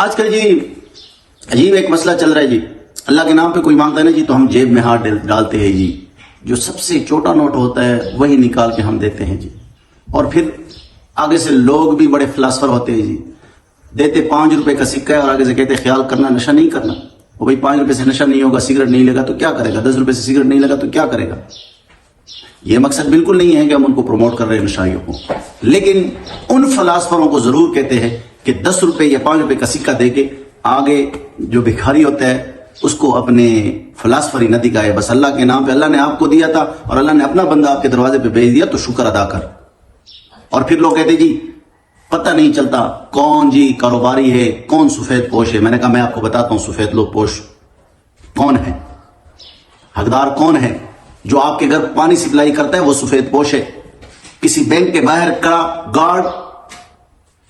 آج کل جی عجیب ایک مسئلہ چل رہا ہے جی، اللہ کے نام پہ کوئی مانگتا ہے نا جی تو ہم جیب میں ہاتھ ڈالتے ہیں جی، جو سب سے چھوٹا نوٹ ہوتا ہے وہی نکال کے ہم دیتے ہیں جی، اور پھر آگے سے لوگ بھی بڑے فلاسفر ہوتے ہیں جی، دیتے 5 روپے کا سکہ ہے اور آگے سے کہتے ہیں خیال کرنا نشہ نہیں کرنا۔ وہ بھائی 5 روپے سے نشہ نہیں ہوگا، سگریٹ نہیں لگا تو کیا کرے گا، 10 روپے سے سگریٹ نہیں لگا تو کیا کرے گا۔ یہ مقصد بالکل نہیں ہے کہ ہم ان کو پروموٹ کر رہے ہیں نشائیوں کو، لیکن ان فلاسفروں کو ضرور کہتے ہیں کہ 10 روپے یا 5 روپے کا سکہ دے کے آگے جو بھکاری ہوتا ہے اس کو اپنے فلاسفری نہ دکھائے، بس اللہ کے نام پہ اللہ نے آپ کو دیا تھا اور اللہ نے اپنا بندہ آپ کے دروازے پہ بھیج دیا تو شکر ادا کر۔ اور پھر لوگ کہتے جی پتہ نہیں چلتا کون جی کاروباری ہے، کون سفید پوش ہے۔ میں نے کہا میں آپ کو بتاتا ہوں سفید لوگ پوش کون ہے، حقدار کون ہے۔ جو آپ کے گھر پانی سپلائی کرتا ہے وہ سفید پوش ہے، کسی بینک کے باہر کڑا گارڈ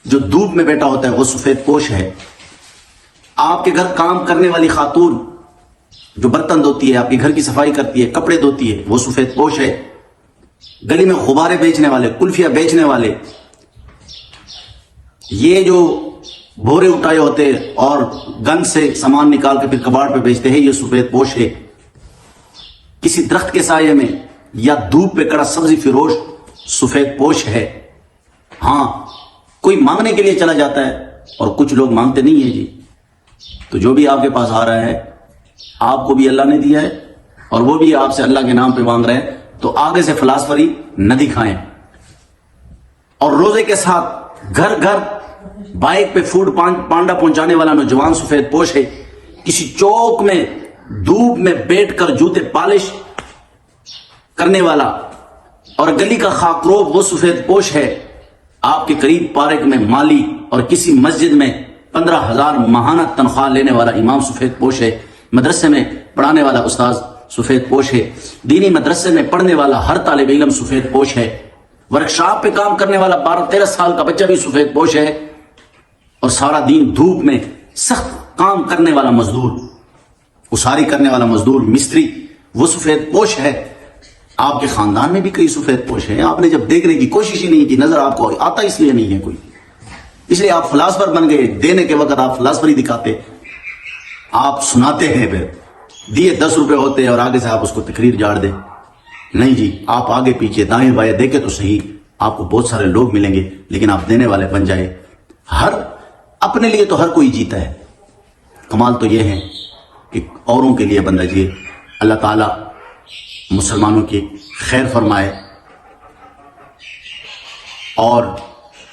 جو دھوپ میں بیٹھا ہوتا ہے وہ سفید پوش ہے، آپ کے گھر کام کرنے والی خاتون جو برتن دھوتی ہے، آپ کے گھر کی صفائی کرتی ہے، کپڑے دھوتی ہے، وہ سفید پوش ہے، گلی میں غبارے بیچنے والے، کلفیاں بیچنے والے، یہ جو بھورے اٹھائے ہوتے اور گن سے سامان نکال کے پھر کباڑ پہ بیچتے ہیں، یہ سفید پوش ہے۔ کسی درخت کے سائے میں یا دھوپ پہ کڑا سبزی فروش سفید پوش ہے۔ ہاں کوئی مانگنے کے لیے چلا جاتا ہے اور کچھ لوگ مانگتے نہیں ہیں جی، تو جو بھی آپ کے پاس آ رہا ہے آپ کو بھی اللہ نے دیا ہے اور وہ بھی آپ سے اللہ کے نام پہ مانگ رہے ہیں، تو آگے سے فلاسفری نہ دکھائیں۔ اور روزے کے ساتھ گھر گھر بائک پہ فوڈ پانڈا پہنچانے والا نوجوان سفید پوش ہے، کسی چوک میں دھوپ میں بیٹھ کر جوتے پالش کرنے والا اور گلی کا خاکروب وہ سفید پوش ہے، آپ کے قریب پارک میں مالی اور کسی مسجد میں 15,000 ماہانہ تنخواہ لینے والا امام سفید پوش ہے، مدرسے میں پڑھانے والا استاذ سفید پوش ہے، دینی مدرسے میں پڑھنے والا ہر طالب علم سفید پوش ہے، ورکشاپ پہ کام کرنے والا 12-13 سال کا بچہ بھی سفید پوش ہے، اور سارا دن دھوپ میں سخت کام کرنے والا مزدور، اساری کرنے والا مزدور، مستری، وہ سفید پوش ہے۔ آپ کے خاندان میں بھی کئی سفید پوش ہیں، آپ نے جب دیکھنے کی کوشش ہی نہیں کی، نظر آپ کو آتا اس لیے نہیں ہے کوئی، اس لیے آپ فلاسفر بن گئے۔ دینے کے وقت آپ فلاسفری دکھاتے، آپ سناتے ہیں، پھر دیے 10 روپے ہوتے ہیں اور آگے سے آپ اس کو تقریر جاڑ دیں۔ نہیں جی، آپ آگے پیچھے دائیں بائیں دیکھیں تو صحیح، آپ کو بہت سارے لوگ ملیں گے، لیکن آپ دینے والے بن جائے۔ اپنے لیے تو ہر کوئی جیتا ہے، کمال تو یہ ہے کہ اوروں کے لیے بندہ جیے۔ اللہ تعالیٰ مسلمانوں کی خیر فرمائے اور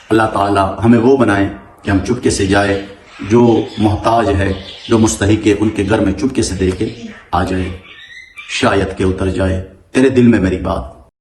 اللہ تعالیٰ ہمیں وہ بنائے کہ ہم چپکے سے جائے، جو محتاج ہے، جو مستحق ہے، ان کے گھر میں چپکے سے دے کے آ جائے، شاید کہ اتر جائے تیرے دل میں میری بات۔